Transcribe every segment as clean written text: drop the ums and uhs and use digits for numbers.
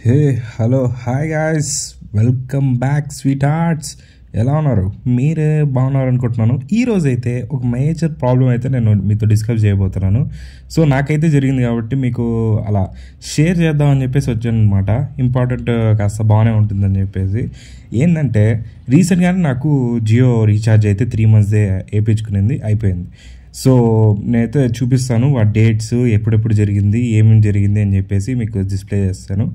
Hey hello hi guys, welcome back sweet hearts. ఎలా ఉన్నారు? మీరే బాగున్నారు అనుకుంటున్నాను. ఈరోజు అయితే ఒక మేజర్ ప్రాబ్లం అయితే నేను మీతో డిస్కస్ చేయబోతున్నాను. సో నాకైతే జరిగింది కాబట్టి మీకు అలా షేర్ చేద్దామని చెప్పేసి వచ్చాను అనమాట. ఇంపార్టెంట్, కాస్త బాగానే ఉంటుందని చెప్పేసి. ఏంటంటే రీసెంట్గానే నాకు జియో రీఛార్జ్ అయితే 3 months వేయించుకునింది, అయిపోయింది. సో నేనైతే చూపిస్తాను ఆ డేట్స్, ఎప్పుడెప్పుడు జరిగింది, ఏమేమి జరిగింది అని చెప్పేసి మీకు డిస్ప్లే చేస్తాను.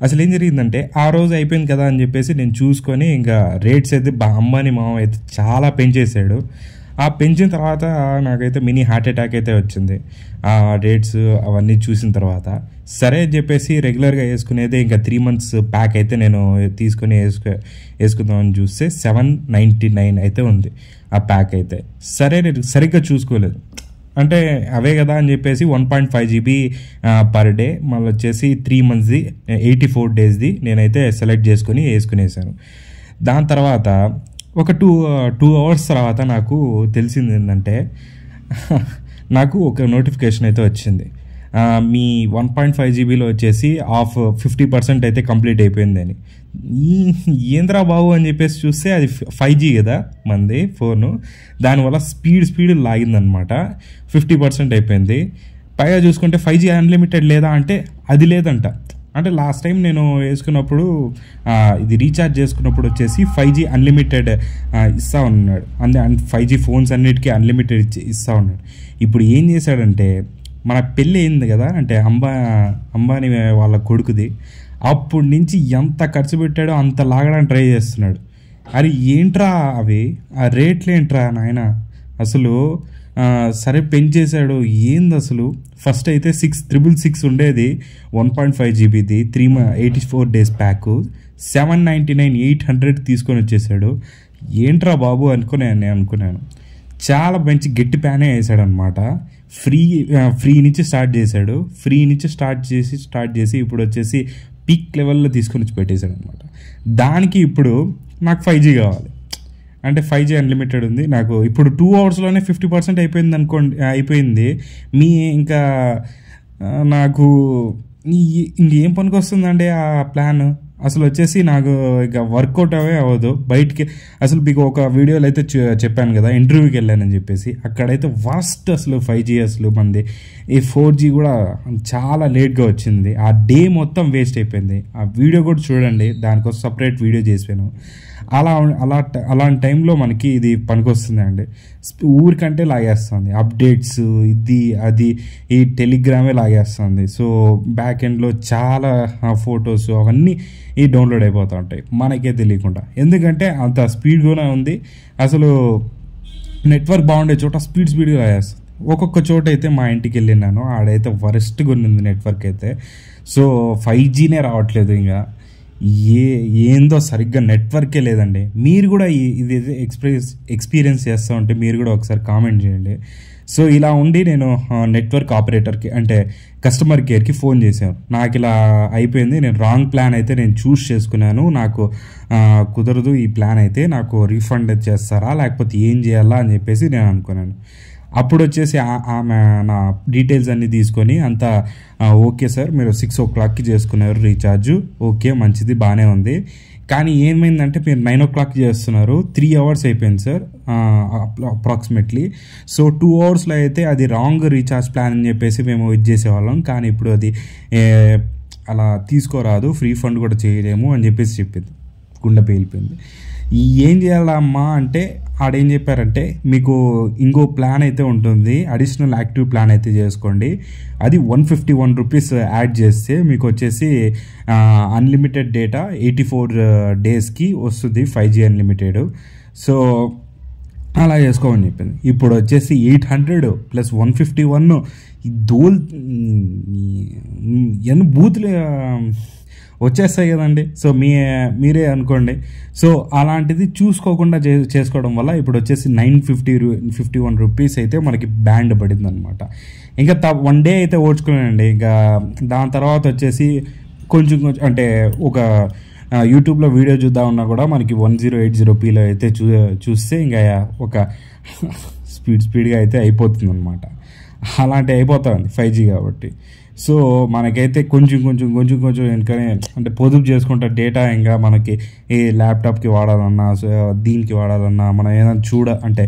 అసలు ఏం జరిగిందంటే ఆ రోజు అయిపోయింది కదా అని చెప్పేసి నేను చూసుకొని ఇంకా రేట్స్ అయితే అంబానీ మామ అయితే చాలా పెంచేసాడు. ఆ పెంచిన తర్వాత నాకైతే మినీ హార్ట్ అటాక్ అయితే వచ్చింది. ఆ రేట్స్ అవన్నీ చూసిన తర్వాత సరే అని చెప్పేసి రెగ్యులర్గా వేసుకునేది ఇంకా 3 months ప్యాక్ అయితే నేను తీసుకొని వేసుకుందామని చూస్తే 799 అయితే ఉంది ఆ ప్యాక్ అయితే. సరే నేను సరిగ్గా చూసుకోలేదు, అంటే అవే కదా అని చెప్పేసి 1.5 GB పర్ డే, మళ్ళీ వచ్చేసి 3 months 84 days నేనైతే సెలెక్ట్ చేసుకొని వేసుకునేసాను. దాని తర్వాత ఒక 2 hours తర్వాత నాకు తెలిసింది ఏంటంటే నాకు ఒక నోటిఫికేషన్ అయితే వచ్చింది. మీ 1.5 GBలో వచ్చేసి 50% అయితే కంప్లీట్ అయిపోయిందని. ఏంద్రా బాబు అని చెప్పేసి చూస్తే అది 5G కదా మంది ఫోను, దానివల్ల స్పీడ్ లాగిందనమాట. 50% అయిపోయింది. పైగా చూసుకుంటే 5G అన్లిమిటెడ్ లేదా అంటే అది లేదంట. అంటే లాస్ట్ టైం నేను వేసుకున్నప్పుడు ఇది రీఛార్జ్ చేసుకున్నప్పుడు వచ్చేసి 5G అన్లిమిటెడ్ ఇస్తా ఉన్నాడు, 5G ఫోన్స్ అన్నిటికీ అన్లిమిటెడ్ ఇస్తా ఉన్నాడు. ఇప్పుడు ఏం చేశాడంటే మన పెళ్ళి అయింది కదా, అంటే అంబానీ వాళ్ళ కొడుకుది, అప్పటి నుంచి ఎంత ఖర్చు పెట్టాడో అంత లాగడానికి ట్రై చేస్తున్నాడు. అరే ఏంట్రా అవి, ఆ రేట్లు ఏంట్రా నాయన అసలు. సరే పెంచేశాడు ఏంది అసలు. ఫస్ట్ అయితే 6,666 ఉండేది 1.5 GBది 84 days ప్యాక్ 799 800 తీసుకొని వచ్చేసాడు. ఏంట్రా బాబు నేను అనుకున్నాను. చాలా మంచి గట్టి ప్యానే వేసాడు అనమాట. ఫ్రీ నుంచి స్టార్ట్ చేశాడు. ఫ్రీ నుంచి స్టార్ట్ చేసి ఇప్పుడు వచ్చేసి పీక్ లెవెల్లో తీసుకొని వచ్చి పెట్టేశాడు అనమాట. దానికి ఇప్పుడు నాకు 5G కావాలి, అంటే 5G అన్లిమిటెడ్ ఉంది నాకు. ఇప్పుడు 2 hours-లోనే 50% అయిపోయింది అనుకోండి, అయిపోయింది. ఇంకా నాకు ఇంకేం పనికి వస్తుందండి ఆ ప్లాన్. అసలు వచ్చేసి నాకు ఇక వర్కౌట్ అవ్వదు. బయటికి అసలు మీకు ఒక వీడియోలో అయితే చెప్పాను కదా, ఇంటర్వ్యూకి వెళ్ళానని చెప్పేసి. అక్కడైతే వర్స్ట్ అసలు 5G అసలు మంది. ఈ 4G కూడా చాలా లేట్గా వచ్చింది. ఆ డే మొత్తం వేస్ట్ అయిపోయింది. ఆ వీడియో కూడా చూడండి, దానికోసం సపరేట్ వీడియో చేసాను. అలాంటి టైంలో మనకి ఇది పనికొస్తుంది అండి. ఊరికంటే లాగేస్తుంది అప్డేట్స్, ఇది అది, ఈ టెలిగ్రామే లాగేస్తుంది. సో బ్యాక్ ఎండ్లో చాలా ఫొటోస్ అవన్నీ ఈ డౌన్లోడ్ అయిపోతూ ఉంటాయి మనకే తెలియకుండా. ఎందుకంటే అంత స్పీడ్గానే ఉంది. అసలు నెట్వర్క్ బాగుండే చోట స్పీడ్గా లాగేస్తుంది. ఒక్కొక్క చోట అయితే మా ఇంటికి వెళ్ళినాను, ఆడైతే వరస్ట్గా ఉంది నెట్వర్క్ అయితే. సో 5Gనే రావట్లేదు. ఇంకా ఏందో సరిగ్గా నెట్వర్కే లేదండి. మీరు కూడా ఇది ఎక్స్పీరియన్స్ చేస్తూ ఉంటే మీరు కూడా ఒకసారి కామెంట్ చేయండి. సో ఇలా ఉండి నేను నెట్వర్క్ ఆపరేటర్కి, అంటే కస్టమర్ కేర్కి ఫోన్ చేశాను. నాకు ఇలా అయిపోయింది, నేను రాంగ్ ప్లాన్ అయితే నేను చూస్ చేసుకున్నాను, నాకు కుదరదు ఈ ప్లాన్ అయితే, నాకు రీఫండ్ చేస్తారా లేకపోతే ఏం చేయాలా అని చెప్పేసి నేను అనుకున్నాను. అప్పుడు వచ్చేసి ఆమె నా డీటెయిల్స్ అన్నీ తీసుకొని అంతా ఓకే సార్ మీరు 6 o'clockకి చేసుకున్నారు రీఛార్జ్, ఓకే మంచిది బాగానే ఉంది. కానీ ఏమైందంటే మీరు 9 o'clock చేస్తున్నారు, 3 hours అయిపోయింది సార్ అప్రాక్సిమేట్లీ. సో 2 hours-లో అయితే అది రాంగ్ రీఛార్జ్ ప్లాన్ అని చెప్పేసి మేము ఇది చేసేవాళ్ళం. కానీ ఇప్పుడు అది అలా తీసుకోరాదు, ఫ్రీ ఫండ్ కూడా చేయలేము అని చెప్పేసి చెప్పింది. గుండె పేలిపోయింది. ఏం చేయాలమ్మా అంటే ఆడేం చెప్పారంటే మీకు ఇంకో ప్లాన్ అయితే ఉంటుంది, అడిషనల్ యాక్టివ్ ప్లాన్ అయితే చేసుకోండి, అది 151 rupees యాడ్ చేస్తే మీకు వచ్చేసి అన్లిమిటెడ్ డేటా 84 days-కి వస్తుంది, 5G అన్లిమిటెడ్. సో అలా చేసుకోమని చెప్పింది. ఇప్పుడు వచ్చేసి 800 + 151 ఎన్ని బూతులు వచ్చేస్తాయి కదండి. సో మీరే అనుకోండి. సో అలాంటిది చూసుకోకుండా చేసుకోవడం వల్ల ఇప్పుడు వచ్చేసి 951 rupees అయితే మనకి బ్యాండ్ పడింది అనమాట. ఇంకా 1 day అయితే ఓడ్చుకున్నానండి. ఇంకా దాని తర్వాత వచ్చేసి కొంచెం అంటే ఒక యూట్యూబ్లో వీడియో చూద్దామన్నా కూడా మనకి 1080p అయితే చూస్తే ఇంకా ఒక స్పీడ్గా అయితే అయిపోతుంది అనమాట. అలాంటివి అయిపోతా ఉంది 5G కాబట్టి. సో మనకైతే కొంచెం వెనుకనే అంటే పొదుపు చేసుకుంటా డేటా ఇంకా మనకి ఏ ల్యాప్టాప్కి వాడాలన్నా సో దీనికి వాడాలన్నా మనం ఏదైనా అంటే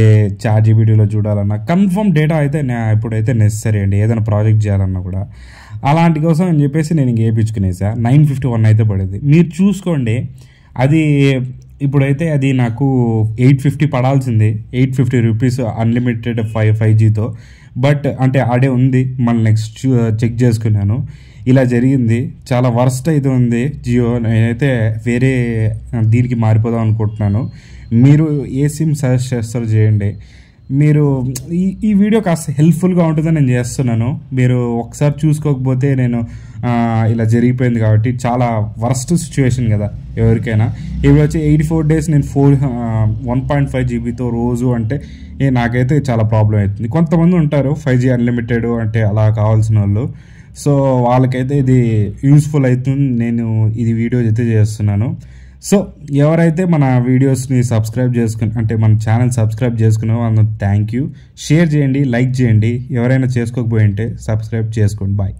ఏ ChatGPTలో చూడాలన్నా కన్ఫర్మ్ డేటా అయితే ఇప్పుడైతే నెసరీ అండి, ఏదైనా ప్రాజెక్ట్ చేయాలన్నా కూడా. అలాంటి కోసం అని చెప్పేసి నేను ఇంక వేయించుకునేసా. 951 అయితే పడేది. మీరు చూసుకోండి, అది ఇప్పుడైతే అది నాకు 850 పడాల్సింది, 850 రూపీస్ అన్లిమిటెడ్ 5Gతో. బట్ అంటే ఆడే ఉంది, మళ్ళీ నెక్స్ట్ చెక్ చేసుకున్నాను, ఇలా జరిగింది. చాలా వర్స్ట్ అయితే ఉంది జియో. నేనైతే వేరే దీనికి మారిపోదాం అనుకుంటున్నాను. మీరు ఏ సిమ్ సజెస్ట్ చేస్తారో చేయండి. మీరు ఈ వీడియో కాస్త హెల్ప్ఫుల్గా ఉంటుందని నేను చేస్తున్నాను. మీరు ఒకసారి చూసుకోకపోతే నేను ఇలా జరిగిపోయింది కాబట్టి చాలా వర్స్ట్ సిచ్యువేషన్ కదా ఎవరికైనా. ఇప్పుడు వచ్చి 84 days నేను 1.5 GBతో రోజు అంటే నాకైతే చాలా ప్రాబ్లం అవుతుంది. కొంతమంది ఉంటారు 5G అన్లిమిటెడ్ అంటే అలా కావాల్సిన వాళ్ళు, సో వాళ్ళకైతే ఇది యూస్ఫుల్ అవుతుంది. నేను ఇది వీడియో అయితే చేస్తున్నాను. సో ఎవరైతే మన వీడియోస్ని సబ్స్క్రైబ్ చేసుకుని అంటే మన ఛానల్ సబ్స్క్రైబ్ చేసుకున్నారో అందుకు థ్యాంక్ యూ. షేర్ చేయండి, లైక్ చేయండి. ఎవరైనా చేసుకోకపోయి ఉంటే సబ్స్క్రైబ్ చేసుకోండి. బాయ్.